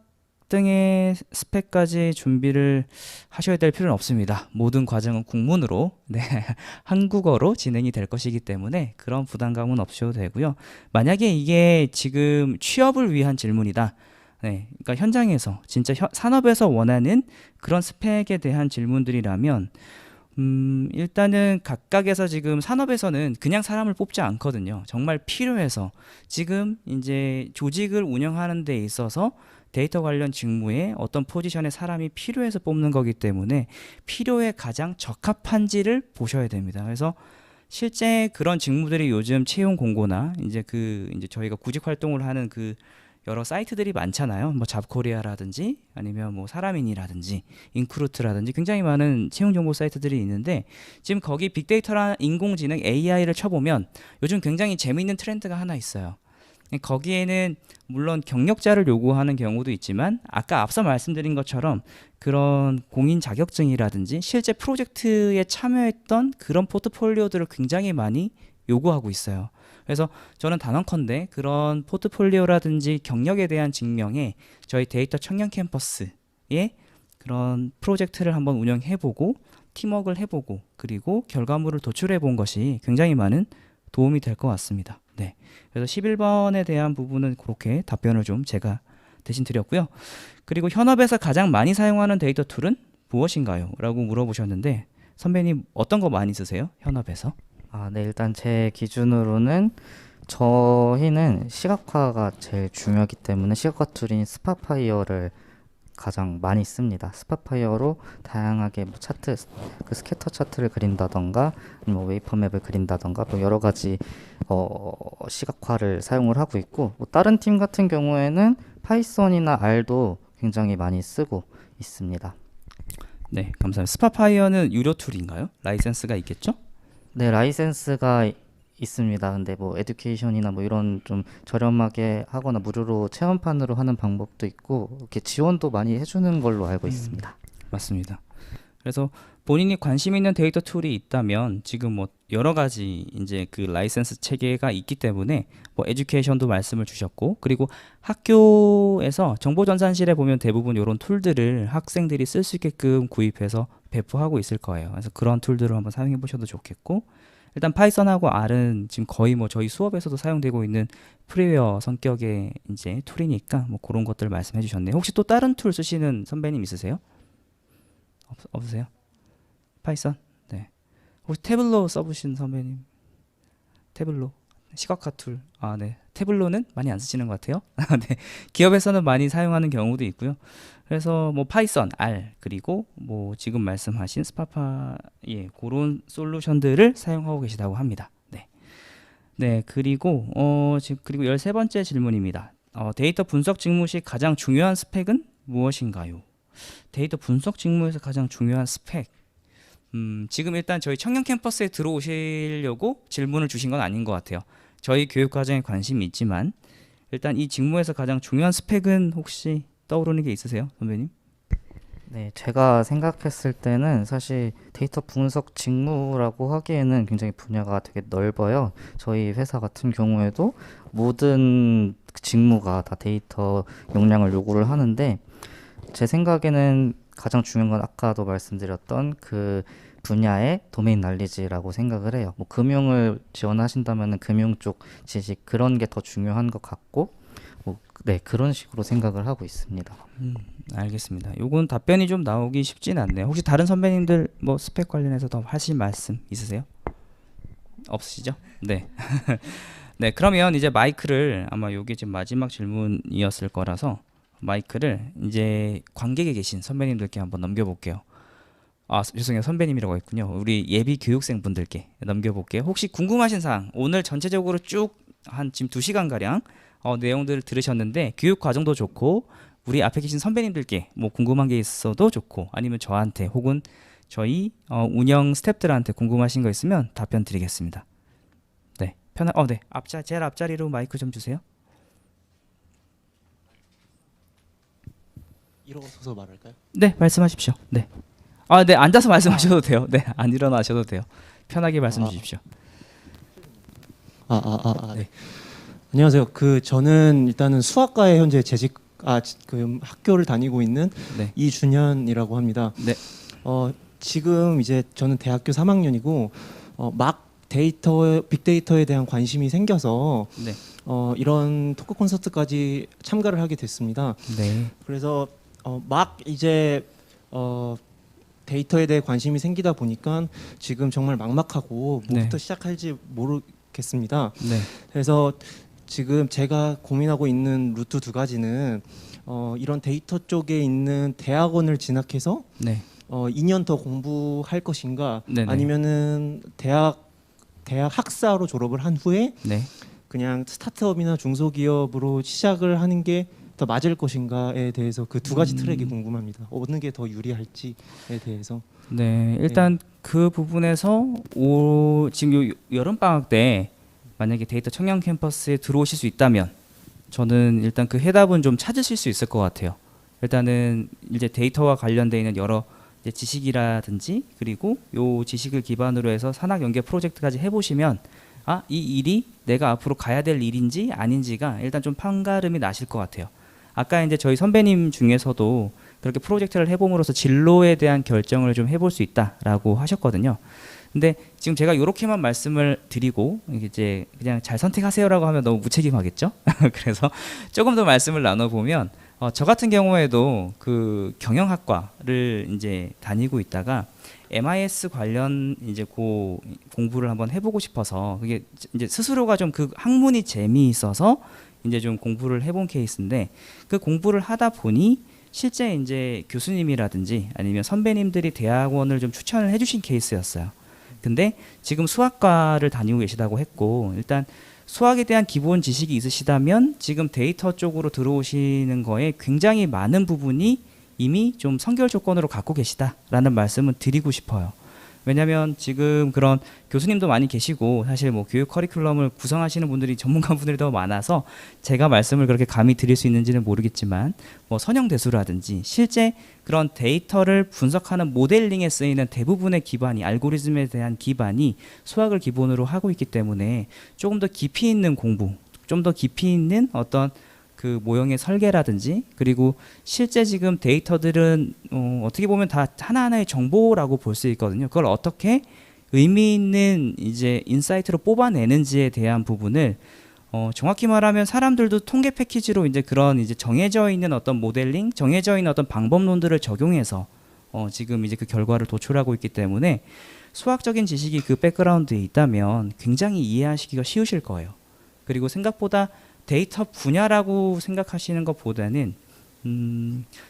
등의 스펙까지 준비를 하셔야 될 필요는 없습니다. 모든 과정은 국문으로 한국어로 진행이 될 것이기 때문에 그런 부담감은 없으셔도 되고요. 만약에 이게 지금 취업을 위한 질문이다. 네, 그러니까 현장에서 진짜 산업에서 원하는 그런 스펙에 대한 질문들이라면 일단은 각각에서 지금 산업에서는 그냥 사람을 뽑지 않거든요. 정말 필요해서 지금 이제 조직을 운영하는 데 있어서 데이터 관련 직무에 어떤 포지션의 사람이 필요해서 뽑는 거기 때문에 필요에 가장 적합한지를 보셔야 됩니다. 그래서 실제 그런 직무들이 요즘 채용 공고나 이제 저희가 구직 활동을 하는 그 여러 사이트들이 많잖아요. 뭐 잡코리아라든지 아니면 뭐 사람인이라든지 인크루트라든지 굉장히 많은 채용 정보 사이트들이 있는데 지금 거기 빅데이터나 인공지능 AI를 쳐보면 요즘 굉장히 재미있는 트렌드가 하나 있어요. 거기에는 물론 경력자를 요구하는 경우도 있지만 아까 앞서 말씀드린 것처럼 그런 공인 자격증이라든지 실제 프로젝트에 참여했던 그런 포트폴리오들을 굉장히 많이 요구하고 있어요. 그래서 저는 단언컨대 그런 포트폴리오라든지 경력에 대한 증명에 저희 데이터 청년 캠퍼스에 그런 프로젝트를 한번 운영해보고 팀워크를 해보고 그리고 결과물을 도출해본 것이 굉장히 많은 도움이 될 것 같습니다. 네, 그래서 11번에 대한 부분은 그렇게 답변을 좀 제가 대신 드렸고요. 그리고 현업에서 가장 많이 사용하는 데이터 툴은 무엇인가요? 라고 물어보셨는데 선배님 어떤 거 많이 쓰세요? 현업에서? 아, 네, 일단 제 기준으로는 저희는 시각화가 제일 중요하기 때문에 시각화 툴인 스파파이어를 가장 많이 씁니다. 스파파이어로 다양하게 뭐 차트, 그 스캐터 차트를 그린다던가, 뭐 웨이퍼맵을 그린다던가, 뭐 여러 가지 시각화를 사용을 하고 있고, 뭐 다른 팀 같은 경우에는 파이썬이나 R도 굉장히 많이 쓰고 있습니다. 네, 감사합니다. 스파파이어는 유료 툴인가요? 라이센스가 있겠죠? 네, 라이센스가 있습니다. 근데 뭐 에듀케이션이나 뭐 이런 좀 저렴하게 하거나 무료로 체험판으로 하는 방법도 있고 이렇게 지원도 많이 해주는 걸로 알고 있습니다. 맞습니다. 그래서 본인이 관심 있는 데이터 툴이 있다면 지금 뭐 여러 가지 이제 그 라이센스 체계가 있기 때문에 뭐 에듀케이션도 말씀을 주셨고 그리고 학교에서 정보전산실에 보면 대부분 이런 툴들을 학생들이 쓸 수 있게끔 구입해서 배포하고 있을 거예요. 그래서 그런 툴들을 한번 사용해 보셔도 좋겠고 일단 파이썬하고 R은 지금 거의 뭐 저희 수업에서도 사용되고 있는 프리웨어 성격의 이제 툴이니까 뭐 그런 것들 말씀해 주셨네요. 혹시 또 다른 툴 쓰시는 선배님 있으세요? 없으세요? 파이썬? 네. 혹시 태블로 써보신 선배님? 태블로 시각화 툴. 아, 네. 태블로는 많이 안 쓰시는 것 같아요. 네. 기업에서는 많이 사용하는 경우도 있고요. 그래서 뭐 파이썬, R 그리고 뭐 지금 말씀하신 스파파 예, 그런 솔루션들을 사용하고 계시다고 합니다. 네. 네, 그리고 지금 그리고 13번째 질문입니다. 데이터 분석 직무 시 가장 중요한 스펙은 무엇인가요? 데이터 분석 직무에서 가장 중요한 스펙. 지금 일단 저희 청년 캠퍼스에 들어오시려고 질문을 주신 건 아닌 것 같아요. 저희 교육 과정에 관심이 있지만 일단 이 직무에서 가장 중요한 스펙은 혹시 떠오르는 게 있으세요, 선배님? 네, 제가 생각했을 때는 사실 데이터 분석 직무라고 하기에는 굉장히 분야가 되게 넓어요. 저희 회사 같은 경우에도 모든 직무가 다 데이터 용량을 요구를 하는데 제 생각에는 가장 중요한 건 아까도 말씀드렸던 그 분야의 도메인 날리지라고 생각을 해요. 뭐 금융을 지원하신다면 금융 쪽 지식 그런 게 더 중요한 것 같고 뭐, 네, 그런 식으로 생각을 하고 있습니다. 알겠습니다. 요건 답변이 좀 나오기 쉽진 않네요. 혹시 다른 선배님들 뭐 스펙 관련해서 더 하실 말씀 있으세요? 없으시죠? 네. 네, 그러면 이제 마이크를 아마 요게 지금 마지막 질문이었을 거라서 마이크를 이제 관객에 계신 선배님들께 한번 넘겨볼게요. 아, 죄송해요. 선배님이라고 했군요. 우리 예비 교육생 분들께 넘겨볼게요. 혹시 궁금하신 사항 오늘 전체적으로 쭉 한 지금 2시간가량 내용들을 들으셨는데 교육 과정도 좋고 우리 앞에 계신 선배님들께 뭐 궁금한 게 있어도 좋고 아니면 저한테 혹은 저희 운영 스태프들한테 궁금하신 거 있으면 답변 드리겠습니다. 네, 네, 제일 앞자리로 마이크 좀 주세요. 일어서서 말할까요? 네, 말씀하십시오. 네. 아, 네, 앉아서 말씀하셔도 돼요. 네, 안 일어나셔도 돼요. 편하게 말씀 주십시오. 네. 안녕하세요. 저는 일단은 수학과에 현재 그 학교를 다니고 있는 네. 이준현이라고 합니다. 네. 지금 이제 저는 대학교 3학년이고 막 빅데이터에 대한 관심이 생겨서 네. 이런 토크 콘서트까지 참가를 하게 됐습니다. 네. 그래서 막 이제 데이터에 대해 관심이 생기다 보니까 지금 정말 막막하고 뭐부터 네. 시작할지 모르겠습니다. 네. 그래서 지금 제가 고민하고 있는 루트 두 가지는 이런 데이터 쪽에 있는 대학원을 진학해서 네. 2년 더 공부할 것인가 네네. 아니면은 대학 학사로 졸업을 한 후에 네. 그냥 스타트업이나 중소기업으로 시작을 하는 게 더 맞을 것인가에 대해서 그 두 가지 트랙이 궁금합니다. 어느 게 더 유리할지에 대해서. 네, 일단 그 부분에서 지금 여름 방학 때 만약에 데이터 청년 캠퍼스에 들어오실 수 있다면 저는 일단 그 해답은 좀 찾으실 수 있을 것 같아요. 일단은 이제 데이터와 관련되어 있는 여러 이제 지식이라든지 그리고 요 지식을 기반으로 해서 산학 연계 프로젝트까지 해보시면 이 일이 내가 앞으로 가야 될 일인지 아닌지가 일단 좀 판가름이 나실 것 같아요. 아까 이제 저희 선배님 중에서도 그렇게 프로젝트를 해봄으로써 진로에 대한 결정을 좀 해볼 수 있다라고 하셨거든요. 근데 지금 제가 이렇게만 말씀을 드리고 이제 그냥 잘 선택하세요라고 하면 너무 무책임하겠죠? 그래서 조금 더 말씀을 나눠보면 저 같은 경우에도 그 경영학과를 이제 다니고 있다가 MIS 관련 이제 공부를 한번 해보고 싶어서 그게 이제 스스로가 좀 그 학문이 재미있어서 이제 좀 공부를 해본 케이스인데 그 공부를 하다 보니 실제 이제 교수님이라든지 아니면 선배님들이 대학원을 좀 추천을 해주신 케이스였어요. 근데 지금 수학과를 다니고 계시다고 했고 일단 수학에 대한 기본 지식이 있으시다면 지금 데이터 쪽으로 들어오시는 거에 굉장히 많은 부분이 이미 좀 선결 조건으로 갖고 계시다라는 말씀은 드리고 싶어요. 왜냐하면 지금 그런 교수님도 많이 계시고 사실 뭐 교육 커리큘럼을 구성하시는 분들이 전문가분들이 더 많아서 제가 말씀을 그렇게 감히 드릴 수 있는지는 모르겠지만 뭐 선형대수라든지 실제 그런 데이터를 분석하는 모델링에 쓰이는 대부분의 기반이 알고리즘에 대한 기반이 수학을 기본으로 하고 있기 때문에 조금 더 깊이 있는 공부, 좀 더 깊이 있는 어떤 그 모형의 설계라든지 그리고 실제 지금 데이터들은 어떻게 보면 다 하나하나의 정보라고 볼 수 있거든요. 그걸 어떻게 의미 있는 이제 인사이트로 뽑아내는지에 대한 부분을 정확히 말하면 사람들도 통계 패키지로 이제 그런 이제 정해져 있는 어떤 모델링, 정해져 있는 어떤 방법론들을 적용해서 지금 이제 그 결과를 도출하고 있기 때문에 수학적인 지식이 그 백그라운드에 있다면 굉장히 이해하시기가 쉬우실 거예요. 그리고 생각보다 데이터 분야라고 생각하시는 것보다는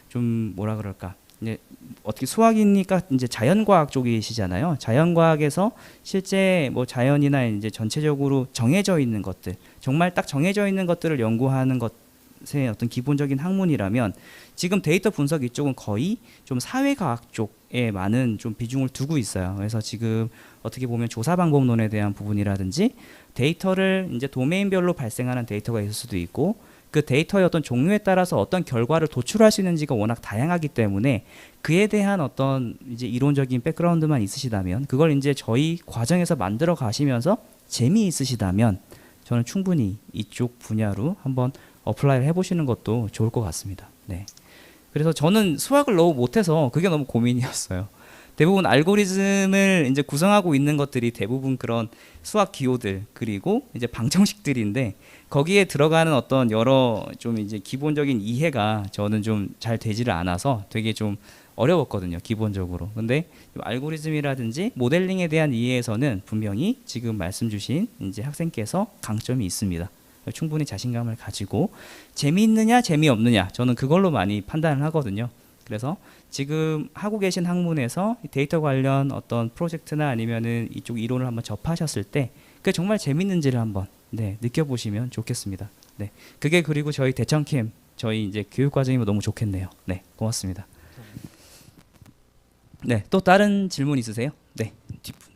좀 뭐라 그럴까 이제 어떻게 수학이니까 이제 자연과학 쪽이시잖아요. 자연과학에서 실제 뭐 자연이나 이제 전체적으로 정해져 있는 것들, 정말 딱 정해져 있는 것들을 연구하는 것의 어떤 기본적인 학문이라면 지금 데이터 분석 이쪽은 거의 좀 사회과학 쪽에 많은 좀 비중을 두고 있어요. 그래서 지금 어떻게 보면 조사 방법론에 대한 부분이라든지 데이터를 이제 도메인별로 발생하는 데이터가 있을 수도 있고 그 데이터의 어떤 종류에 따라서 어떤 결과를 도출할 수 있는지가 워낙 다양하기 때문에 그에 대한 어떤 이제 이론적인 백그라운드만 있으시다면 그걸 이제 저희 과정에서 만들어 가시면서 재미있으시다면 저는 충분히 이쪽 분야로 한번 어플라이를 해보시는 것도 좋을 것 같습니다. 네. 그래서 저는 수학을 너무 못해서 그게 너무 고민이었어요. 대부분 알고리즘을 이제 구성하고 있는 것들이 대부분 그런 수학 기호들 그리고 이제 방정식들인데 거기에 들어가는 어떤 여러 좀 이제 기본적인 이해가 저는 좀 잘 되지를 않아서 되게 좀 어려웠거든요, 기본적으로. 근데 알고리즘이라든지 모델링에 대한 이해에서는 분명히 지금 말씀 주신 이제 학생께서 강점이 있습니다. 충분히 자신감을 가지고 재미있느냐 재미없느냐 저는 그걸로 많이 판단을 하거든요. 그래서 지금 하고 계신 학문에서 데이터 관련 어떤 프로젝트나 아니면은 이쪽 이론을 한번 접하셨을 때 그게 정말 재밌는지를 한번 느껴보시면 좋겠습니다. 네, 그게 그리고 저희 대청캠 저희 이제 교육 과정이면 너무 좋겠네요. 네, 고맙습니다. 네, 또 다른 질문 있으세요? 네, 뒷분.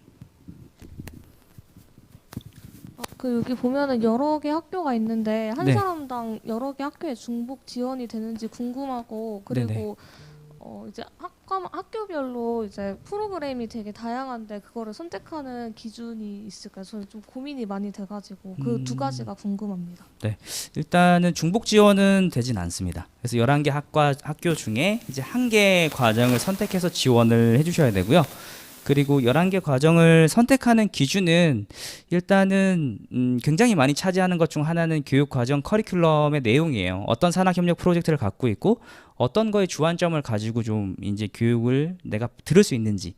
그 여기 보면은 여러 개 학교가 있는데 한 네. 사람당 여러 개 학교에 중복 지원이 되는지 궁금하고 그리고 네네. 이제 학교별로 이제 프로그램이 되게 다양한데 그거를 선택하는 기준이 있을까요? 저는 좀 고민이 많이 돼가지고 그 두 가지가 궁금합니다. 일단은 중복 지원은 되진 않습니다. 그래서 11개 학교 중에 이제 한 개 과정을 선택해서 지원을 해주셔야 되고요. 그리고 11개 과정을 선택하는 기준은 일단은 굉장히 많이 차지하는 것 중 하나는 교육 과정 커리큘럼의 내용이에요. 어떤 산학협력 프로젝트를 갖고 있고 어떤 거에 주안점을 가지고 좀 이제 교육을 내가 들을 수 있는지.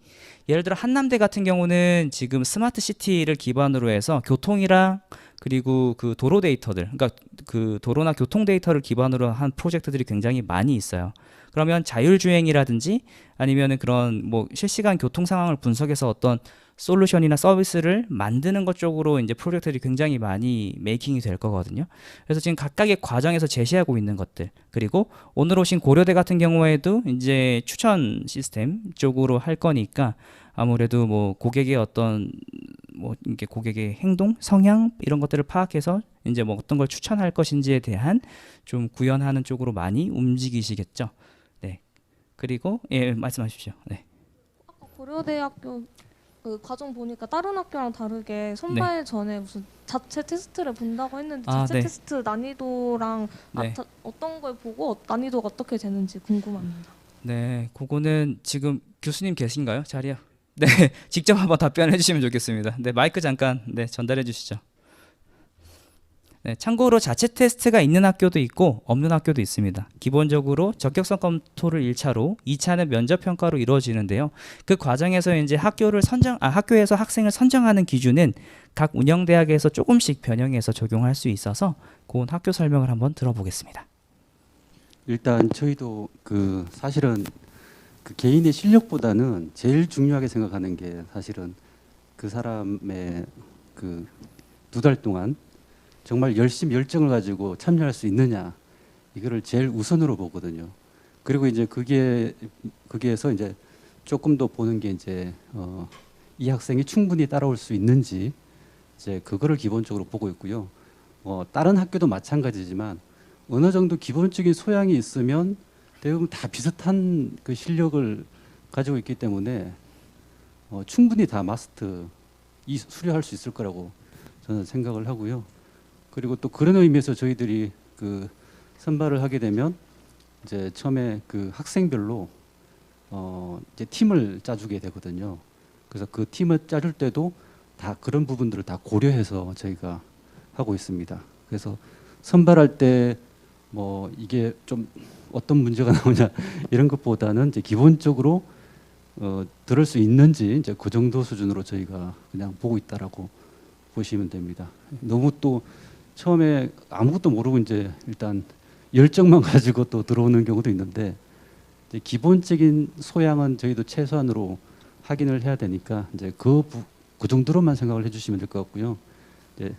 예를 들어 한남대 같은 경우는 지금 스마트 시티를 기반으로 해서 교통이랑 그리고 그 도로 데이터들, 그러니까 그 도로나 교통 데이터를 기반으로 한 프로젝트들이 굉장히 많이 있어요. 그러면 자율주행이라든지 아니면은 그런 뭐 실시간 교통 상황을 분석해서 어떤 솔루션이나 서비스를 만드는 것 쪽으로 이제 프로젝트들이 굉장히 많이 메이킹이 될 거거든요. 그래서 지금 각각의 과정에서 제시하고 있는 것들, 그리고 오늘 오신 고려대 같은 경우에도 이제 추천 시스템 쪽으로 할 거니까 아무래도 뭐 고객의 어떤 뭐 이게 고객의 행동, 성향 이런 것들을 파악해서 이제 뭐 어떤 걸 추천할 것인지에 대한 좀 구현하는 쪽으로 많이 움직이시겠죠. 네. 그리고 말씀하십시오. 네. 아까 고려대학교 그 과정 보니까 다른 학교랑 다르게 선발 전에 무슨 자체 테스트를 본다고 했는데 자체 네. 테스트 난이도랑 네. 어떤 걸 보고 난이도가 어떻게 되는지 궁금합니다. 네, 그거는 지금 교수님 계신가요? 자리요? 네, 직접 한번 답변해 주시면 좋겠습니다. 네, 마이크 잠깐 전달해 주시죠. 네, 참고로 자체 테스트가 있는 학교도 있고 없는 학교도 있습니다. 기본적으로 적격성 검토를 1차로, 2차는 면접 평가로 이루어지는데요. 그 과정에서 이제 학교에서 학생을 선정하는 기준은 각 운영 대학에서 조금씩 변형해서 적용할 수 있어서 그건 학교 설명을 한번 들어보겠습니다. 일단 저희도 사실은 그 개인의 실력보다는 제일 중요하게 생각하는 게 사실은 그 사람의 그 2달 동안 정말 열심히 열정을 가지고 참여할 수 있느냐, 이거를 제일 우선으로 보거든요. 그리고 이제 거기에서 이제 조금 더 보는 게 이제 이 학생이 충분히 따라올 수 있는지, 이제 그거를 기본적으로 보고 있고요. 다른 학교도 마찬가지지만 어느 정도 기본적인 소양이 있으면 대부분 다 비슷한 그 실력을 가지고 있기 때문에 충분히 다 수료할 수 있을 거라고 저는 생각을 하고요. 그리고 또 그런 의미에서 저희들이 그 선발을 하게 되면 이제 처음에 그 학생별로 이제 팀을 짜주게 되거든요. 그래서 그 팀을 짜줄 때도 다 그런 부분들을 다 고려해서 저희가 하고 있습니다. 그래서 선발할 때 뭐 이게 좀 어떤 문제가 나오냐 이런 것보다는 이제 기본적으로 들을 수 있는지 이제 그 정도 수준으로 저희가 그냥 보고 있다라고 보시면 됩니다. 너무 또 처음에 아무것도 모르고 이제 일단 열정만 가지고 또 들어오는 경우도 있는데, 이제 기본적인 소양은 저희도 최소한으로 확인을 해야 되니까 이제 그 정도로만 생각을 해주시면 될 것 같고요. 이제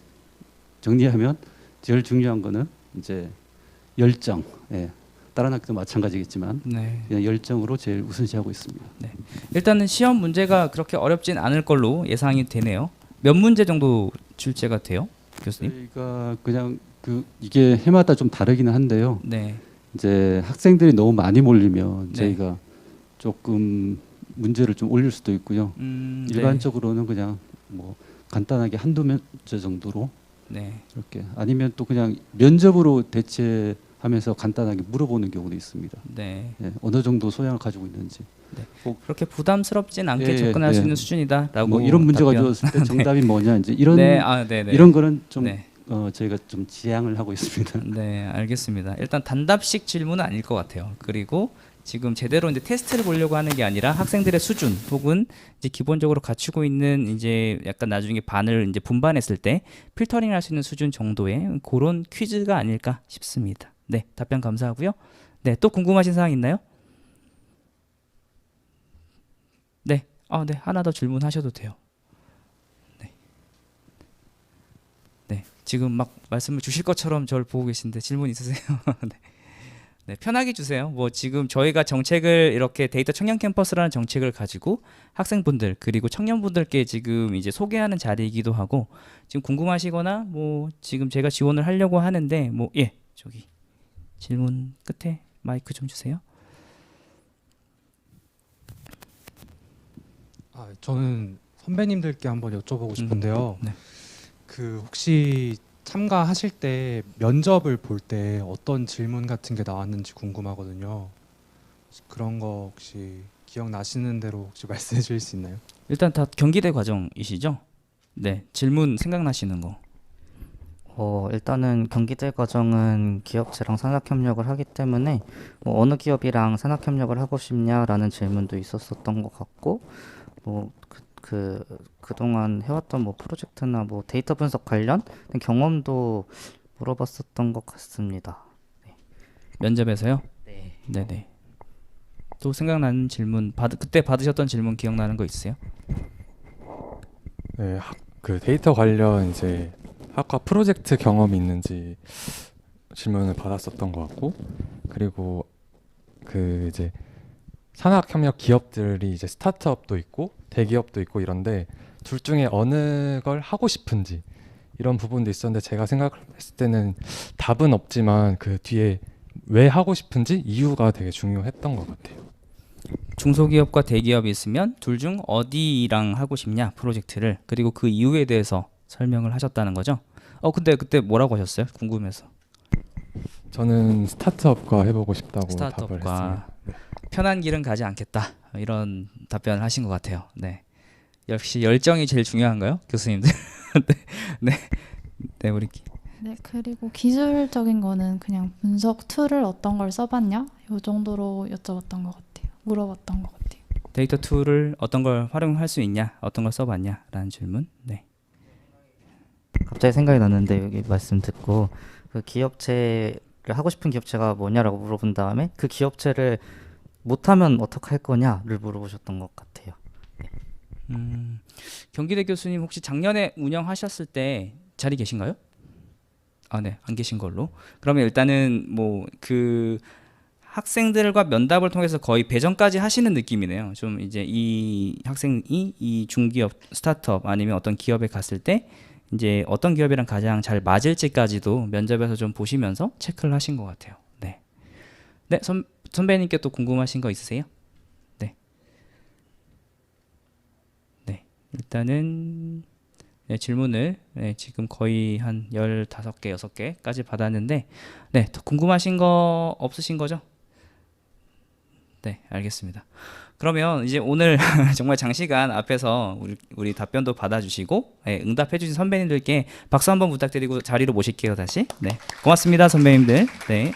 정리하면 제일 중요한 거는 이제 열정. 예. 다른 학교도 마찬가지겠지만 네. 그냥 열정으로 제일 우선시하고 있습니다. 일단은 시험 문제가 그렇게 어렵진 않을 걸로 예상이 되네요. 몇 문제 정도 출제가 돼요, 교수님? 저희가 그냥 이게 해마다 좀 다르기는 한데요. 네. 이제 학생들이 너무 많이 몰리면 네. 저희가 조금 문제를 좀 올릴 수도 있고요. 네. 일반적으로는 그냥 뭐 간단하게 한두 문제 정도로 네. 이렇게, 아니면 또 그냥 면접으로 대체하면서 간단하게 물어보는 경우도 있습니다. 네. 예, 어느 정도 소양을 가지고 있는지. 그렇게 부담스럽진 않게 예, 접근할 수 예. 있는 수준이다라고. 뭐 이런 문제가 답변. 주어졌을 때 정답이 뭐냐, 이제 이런 네. 네네. 이런 거는 좀 네. 저희가 좀 지양을 하고 있습니다. 네, 알겠습니다. 일단 단답식 질문은 아닐 것 같아요. 그리고 지금 제대로 이제 테스트를 보려고 하는 게 아니라 학생들의 수준 혹은 이제 기본적으로 갖추고 있는 이제 약간 나중에 반을 이제 분반했을 때 필터링할 수 있는 수준 정도의 그런 퀴즈가 아닐까 싶습니다. 네, 답변 감사하고요. 네, 또 궁금하신 사항 있나요? 네, 네, 하나 더 질문하셔도 돼요. 네, 지금 막 말씀을 주실 것처럼 저를 보고 계신데 질문 있으세요? 네. 네, 편하게 주세요. 뭐 지금 저희가 정책을 이렇게 데이터 청년 캠퍼스라는 정책을 가지고 학생분들 그리고 청년분들께 지금 이제 소개하는 자리이기도 하고, 지금 궁금하시거나 뭐 지금 제가 지원을 하려고 하는데 뭐 저기 질문 끝에 마이크 좀 주세요. 저는 선배님들께 한번 여쭤보고 싶은데요. 네. 혹시 참가하실 때 면접을 볼 때 어떤 질문 같은 게 나왔는지 궁금하거든요. 그런 거 혹시 기억나시는 대로 혹시 말씀해 주실 수 있나요? 일단 다 경기대 과정이시죠? 네, 질문 생각나시는 거. 일단은 경기대 과정은 기업체랑 산학협력을 하기 때문에 뭐 어느 기업이랑 산학협력을 하고 싶냐라는 질문도 있었었던 것 같고, 뭐 그동안 해왔던 뭐 프로젝트나 뭐 데이터 분석 관련 경험도 물어봤었던 것 같습니다. 면접에서요? 네. 네네. 또 생각나는 질문, 그때 받으셨던 질문 기억나는 거 있으세요? 네, 그 데이터 관련 이제 학과 프로젝트 경험이 있는지 질문을 받았었던 것 같고, 그리고 그 이제 산학협력 기업들이 이제 스타트업도 있고 대기업도 있고 이런데 둘 중에 어느 걸 하고 싶은지 이런 부분도 있었는데, 제가 생각했을 때는 답은 없지만 그 뒤에 왜 하고 싶은지 이유가 되게 중요했던 것 같아요. 중소기업과 대기업이 있으면 둘 중 어디랑 하고 싶냐 프로젝트를, 그리고 그 이유에 대해서 설명을 하셨다는 거죠. 근데 그때 뭐라고 하셨어요? 궁금해서. 저는 스타트업과 해보고 싶다고 답을 스타트업과. 했습니다. 네. 편한 길은 가지 않겠다. 이런 답변을 하신 것 같아요. 네. 역시 열정이 제일 중요한가요, 교수님들? 네, 네, 네, 우리 네, 그리고 기술적인 거는 그냥 분석 툴을 어떤 걸 써봤냐? 요 정도로 여쭤봤던 것 같아요. 물어봤던 것 같아요. 데이터 툴을 어떤 걸 활용할 수 있냐, 어떤 걸 써봤냐라는 질문. 네. 갑자기 생각이 났는데 여기 말씀 듣고 그 기업체를 하고 싶은 기업체가 뭐냐라고 물어본 다음에 그 기업체를 못하면 어떡할 거냐를 물어보셨던 것 같아요. 경기대 교수님 혹시 작년에 운영하셨을 때 자리 계신가요? 아, 네, 안 계신 걸로. 그러면 일단은 뭐 그 학생들과 면담을 통해서 거의 배정까지 하시는 느낌이네요. 좀 이제 이 학생이 이 중기업, 스타트업 아니면 어떤 기업에 갔을 때 이제 어떤 기업이랑 가장 잘 맞을지까지도 면접에서 좀 보시면서 체크를 하신 것 같아요. 네, 네, 선배님께 또 궁금하신 거 있으세요? 네, 네, 일단은 네, 질문을 지금 거의 한 15개, 6개까지 받았는데 네, 더 궁금하신 거 없으신 거죠? 네, 알겠습니다. 그러면 이제 오늘 정말 장시간 앞에서 우리 답변도 받아주시고 응답해주신 선배님들께 박수 한번 부탁드리고 자리로 모실게요, 다시. 네, 고맙습니다, 선배님들. 네.